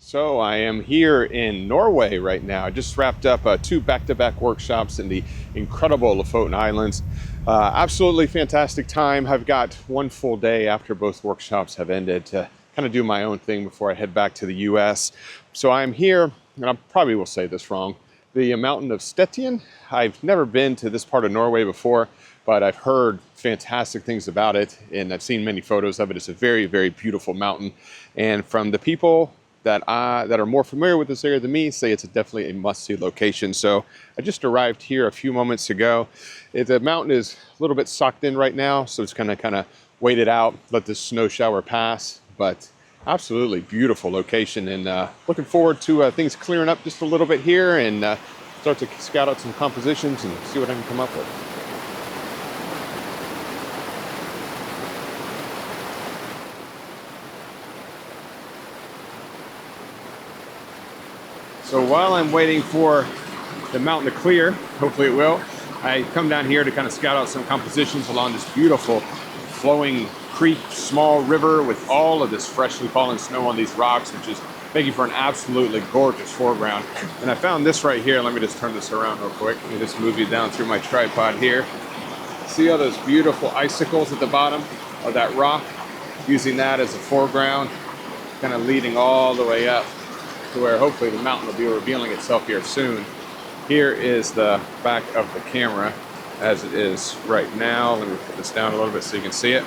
So I am here in Norway right now. I just wrapped up two back-to-back workshops in the incredible Lofoten Islands. Absolutely fantastic time. I've got one full day after both workshops have ended to kind of do my own thing before I head back to the US. So I'm here, and I probably will say this wrong, the mountain of Stettin. I've never been to this part of Norway before, but I've heard fantastic things about it, and I've seen many photos of it. It's a very, very beautiful mountain. And from the people that are more familiar with this area than me say it's definitely a must-see location. So I just arrived here a few moments ago. The mountain is a little bit socked in right now, so it's gonna kind of wait it out, let this snow shower pass. But absolutely beautiful location, and looking forward to things clearing up just a little bit here and start to scout out some compositions and see what I can come up with. So while I'm waiting for the mountain to clear, hopefully it will, I come down here to kind of scout out some compositions along this beautiful flowing creek, small river with all of this freshly fallen snow on these rocks, which is making for an absolutely gorgeous foreground. And I found this right here. Let me just turn this around real quick. Let me just move you down through my tripod here. See all those beautiful icicles at the bottom of that rock? Using that as a foreground, kind of leading all the way up to where hopefully the mountain will be revealing itself here soon. Here is the back of the camera as it is right now. Let me put this down a little bit so you can see it.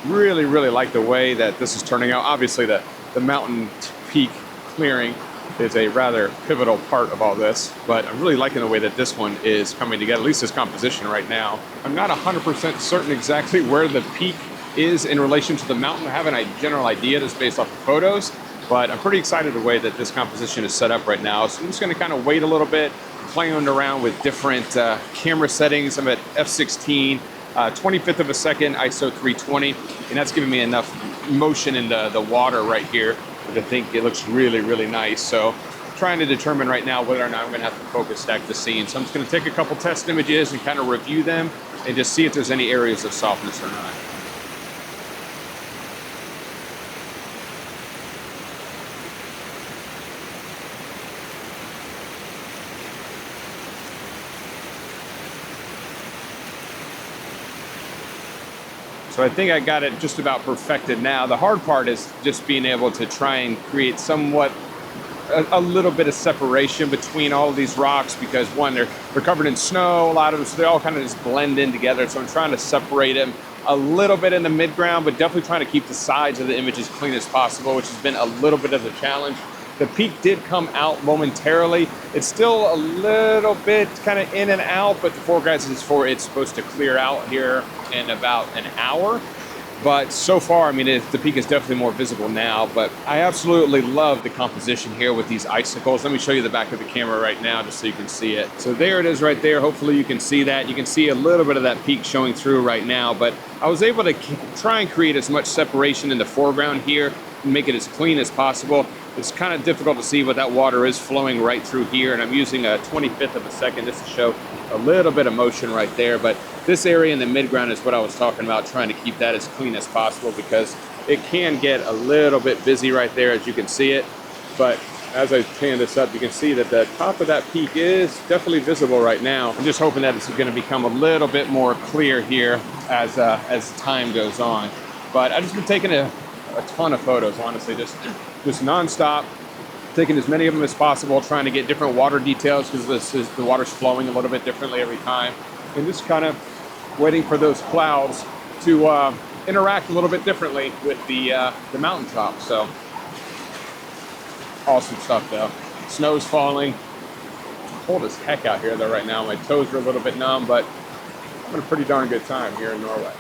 Really, really like the way that this is turning out. Obviously the mountain peak clearing is a rather pivotal part of all this, but I'm really liking the way that this one is coming together, at least this composition right now. I'm not 100% certain exactly where the peak is in relation to the mountain. I have a general idea just based off the photos, but I'm pretty excited the way that this composition is set up right now. So I'm just gonna kind of wait a little bit, playing around with different camera settings. I'm at f16, 25th of a second, ISO 320, and that's giving me enough motion in the water right here that I think it looks really, really nice. So trying to determine right now whether or not I'm gonna have to focus stack the scene. So I'm just gonna take a couple test images and kind of review them and just see if there's any areas of softness or not. So I think I got it just about perfected now. The hard part is just being able to try and create somewhat a little bit of separation between all of these rocks, because one, they're covered in snow, a lot of them, so they all kind of just blend in together. So I'm trying to separate them a little bit in the midground, but definitely trying to keep the sides of the image as clean as possible, which has been a little bit of a challenge. The peak did come out momentarily. It's still a little bit kind of in and out, but the forecast is for it's supposed to clear out here in about an hour. But so far, I mean, the peak is definitely more visible now, but I absolutely love the composition here with these icicles. Let me show you the back of the camera right now just so you can see it. So there it is right there. Hopefully you can see that. You can see a little bit of that peak showing through right now, but I was able to try and create as much separation in the foreground here and make it as clean as possible. It's kind of difficult to see, but that water is flowing right through here, and I'm using a 25th of a second just to show a little bit of motion right there. But this area in the midground is what I was talking about, trying to keep that as clean as possible, because it can get a little bit busy right there, as you can see it. But as I pan this up, you can see that the top of that peak is definitely visible right now. I'm just hoping that it's going to become a little bit more clear here as time goes on. But I've just been taking a ton of photos, honestly, just nonstop, taking as many of them as possible, trying to get different water details, because the water's flowing a little bit differently every time, and just kind of waiting for those clouds to interact a little bit differently with the mountaintop. So awesome stuff though. Snow's falling. Cold as heck out here though right now. My toes are a little bit numb, but I'm having a pretty darn good time here in Norway.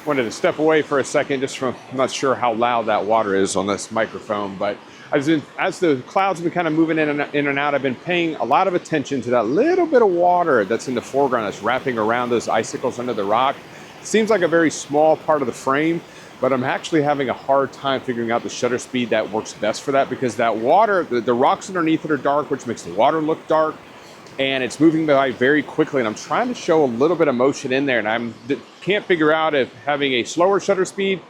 Wanted to step away for a second just from, I'm not sure how loud that water is on this microphone, but as the clouds have been kind of moving in and out, I've been paying a lot of attention to that little bit of water that's in the foreground that's wrapping around those icicles under the rock. It seems like a very small part of the frame, but I'm actually having a hard time figuring out the shutter speed that works best for that, because that water, the rocks underneath it are dark, which makes the water look dark. and it's moving by very quickly, and I'm trying to show a little bit of motion in there, and I can't figure out if having a slower shutter speed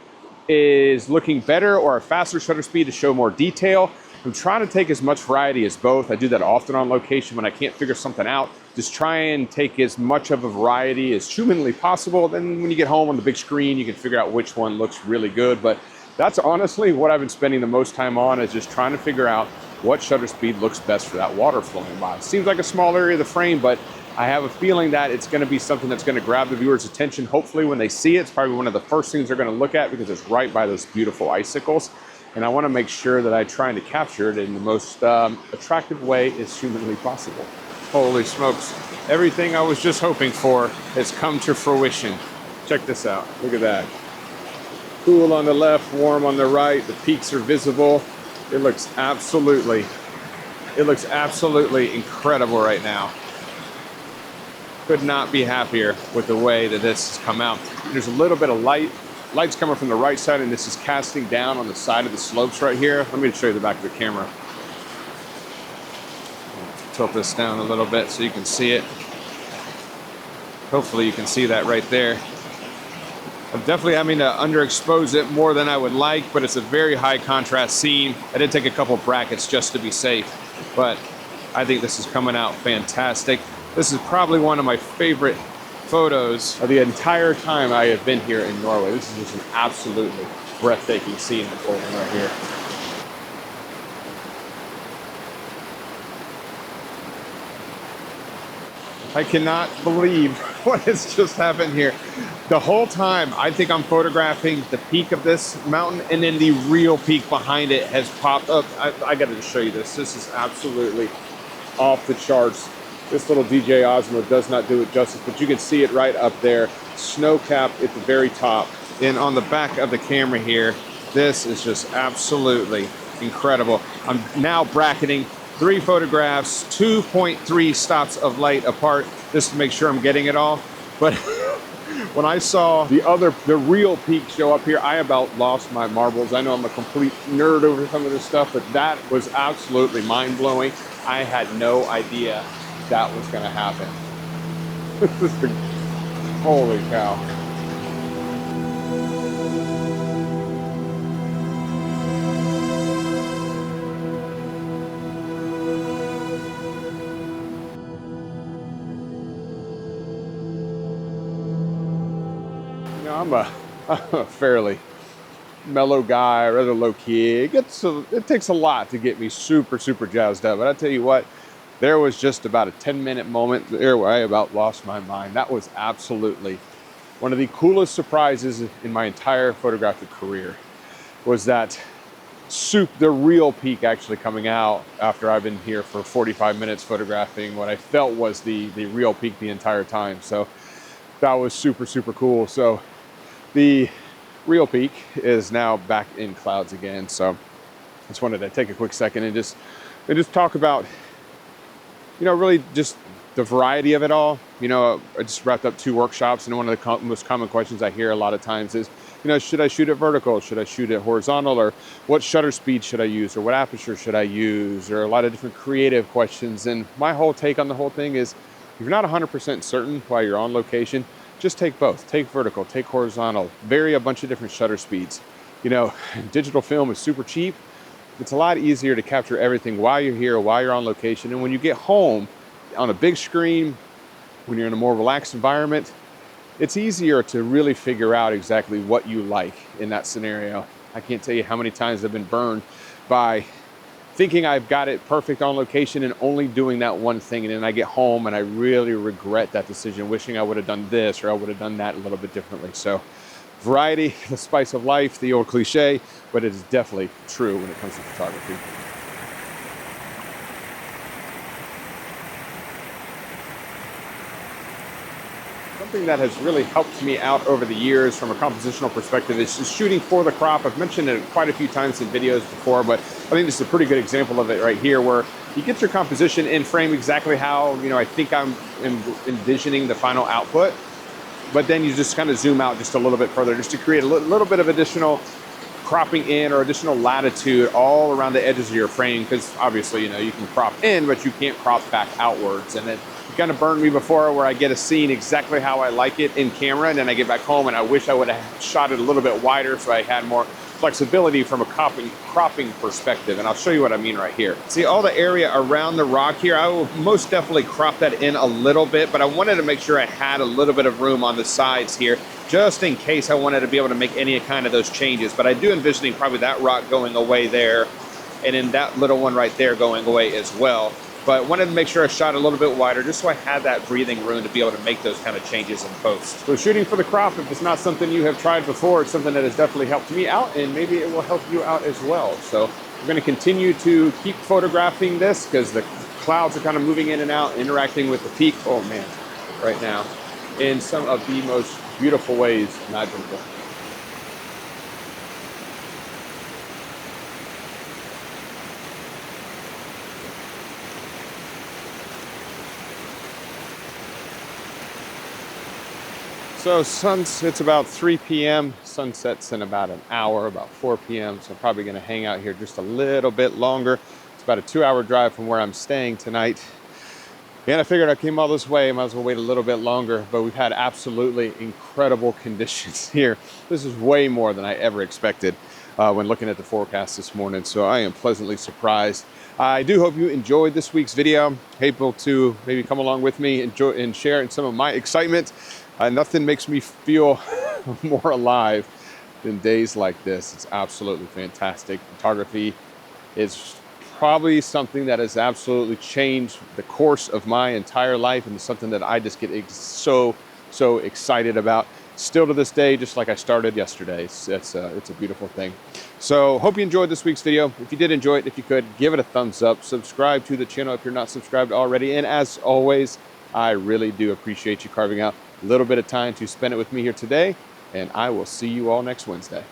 is looking better or a faster shutter speed to show more detail. I'm trying to take as much variety as both. I do that often on location when I can't figure something out. Just try and take as much of a variety as humanly possible. Then when you get home on the big screen, you can figure out which one looks really good. But that's honestly what I've been spending the most time on, is just trying to figure out what shutter speed looks best for that water flowing by. It seems like a small area of the frame, but I have a feeling that it's going to be something that's going to grab the viewer's attention. Hopefully when they see it, it's probably one of the first things they're going to look at, because it's right by those beautiful icicles. And I want to make sure that I try to capture it in the most attractive way as humanly possible. Holy smokes. Everything I was just hoping for has come to fruition. Check this out. Look at that. Cool on the left, warm on the right. The peaks are visible. It looks absolutely incredible right now. Could not be happier with the way that this has come out. There's a little bit of light. Light's coming from the right side, and this is casting down on the side of the slopes right here. Let me show you the back of the camera. Tilt this down a little bit so you can see it. Hopefully you can see that right there. I'm definitely having to underexpose it more than I would like, but it's a very high contrast scene. I did take a couple brackets just to be safe, but I think this is coming out fantastic. This is probably one of my favorite photos of the entire time I have been here in Norway. This is just an absolutely breathtaking scene unfolding right here. I cannot believe what has just happened here. The whole time I think I'm photographing the peak of this mountain, and then the real peak behind it has popped up. I gotta just show you this. This is absolutely off the charts. This little DJ Osmo does not do it justice, but you can see it right up there. Snow cap at the very top. And on the back of the camera here, this is just absolutely incredible. I'm now bracketing 3 photographs, 2.3 stops of light apart, just to make sure I'm getting it all. But when I saw the real peak show up here, I about lost my marbles. I know I'm a complete nerd over some of this stuff, but that was absolutely mind-blowing. I had no idea that was going to happen. Holy cow. You know, I'm a fairly mellow guy, rather low key. It takes a lot to get me super jazzed up. But I tell you what, there was just about a 10-minute moment there where I about lost my mind. That was absolutely one of the coolest surprises in my entire photographic career, was that the real peak actually coming out after I've been here for 45 minutes photographing what I felt was the real peak the entire time. So that was super cool. So the real peak is now back in clouds again. So I just wanted to take a quick second and just talk about, you know, really just the variety of it all. You know, I just wrapped up 2 workshops, and one of the most common questions I hear a lot of times is, you know, should I shoot it vertical? Should I shoot it horizontal? Or what shutter speed should I use? Or what aperture should I use? Or a lot of different creative questions. And my whole take on the whole thing is, if you're not 100% certain while you're on location, just take both. Take vertical, take horizontal, vary a bunch of different shutter speeds. You know, digital film is super cheap. It's a lot easier to capture everything while you're here, while you're on location. And when you get home on a big screen, when you're in a more relaxed environment, it's easier to really figure out exactly what you like in that scenario. I can't tell you how many times I've been burned by thinking I've got it perfect on location and only doing that one thing. And then I get home and I really regret that decision, wishing I would have done this or I would have done that a little bit differently. So variety, the spice of life, the old cliche, but it is definitely true when it comes to photography. Something that has really helped me out over the years from a compositional perspective is shooting for the crop. I've mentioned it quite a few times in videos before, but I think this is a pretty good example of it right here, where you get your composition in frame exactly how, you know, I think I'm envisioning the final output. But then you just kind of zoom out just a little bit further, just to create a little bit of additional cropping in or additional latitude all around the edges of your frame, because obviously, you know, you can crop in, but you can't crop back outwards. And it kind of burned me before, where I get a scene exactly how I like it in camera, and then I get back home and I wish I would have shot it a little bit wider so I had more flexibility from a cropping perspective. And I'll show you what I mean right here. See all the area around the rock here, I will most definitely crop that in a little bit, but I wanted to make sure I had a little bit of room on the sides here, just in case I wanted to be able to make any kind of those changes. But I do envisioning probably that rock going away there, and then that little one right there going away as well. But wanted to make sure I shot a little bit wider, just so I had that breathing room to be able to make those kind of changes in post. So shooting for the crop, if it's not something you have tried before, it's something that has definitely helped me out, and maybe it will help you out as well. So we're going to continue to keep photographing this, because the clouds are kind of moving in and out, interacting with the peak, oh man, right now, in some of the most beautiful ways imaginable. So it's about 3 p.m. Sunsets in about an hour, about 4 p.m. So I'm probably going to hang out here just a little bit longer. It's about a 2-hour drive from where I'm staying tonight. And I figured I came all this way, I might as well wait a little bit longer, but we've had absolutely incredible conditions here. This is way more than I ever expected when looking at the forecast this morning. So I am pleasantly surprised. I do hope you enjoyed this week's video. Able to maybe come along with me and share in some of my excitement. Nothing makes me feel more alive than days like this. It's absolutely fantastic. Photography is probably something that has absolutely changed the course of my entire life, and it's something that I just get so excited about. Still to this day, just like I started yesterday. It's a beautiful thing. So hope you enjoyed this week's video. If you did enjoy it, if you could, give it a thumbs up. Subscribe to the channel if you're not subscribed already. And as always, I really do appreciate you carving out a little bit of time to spend it with me here today. And I will see you all next Wednesday.